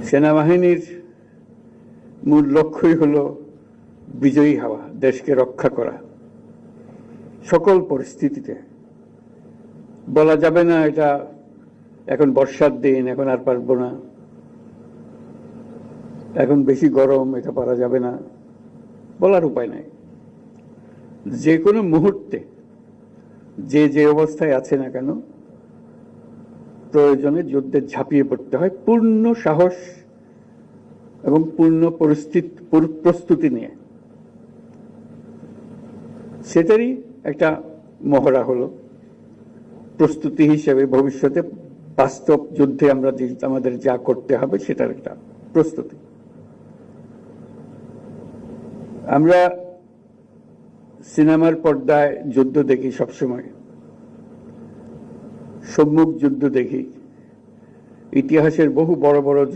সেনাবাহিনীর মূল লক্ষ্যই হলো বিজয়ী হওয়া, দেশকে রক্ষা করা সকল পরিস্থিতিতে। বলা যাবে না এটা এখন বর্ষার দিন, এখন আর পারবো না, এখন বেশি গরম, এটা পারা যাবে না, বলার উপায় নাই। যে কোনো মুহূর্তে যে যে অবস্থায় আছে না কেন প্রয়োজনে যুদ্ধে ঝাঁপিয়ে পড়তে হয় পূর্ণ সাহস এবং পূর্ণ প্রস্তুতি নিয়ে। সেটারই একটা মহড়া হলো প্রস্তুতি হিসেবে ভবিষ্যতে বাস্তব যুদ্ধে আমরা আমাদের যা করতে হবে সেটার একটা প্রস্তুতি। আমরা সিনেমার পর্দায় যুদ্ধ দেখি, সবসময় সম্মুখ যুদ্ধ দেখি, ইতিহাসের বহু বড় বড়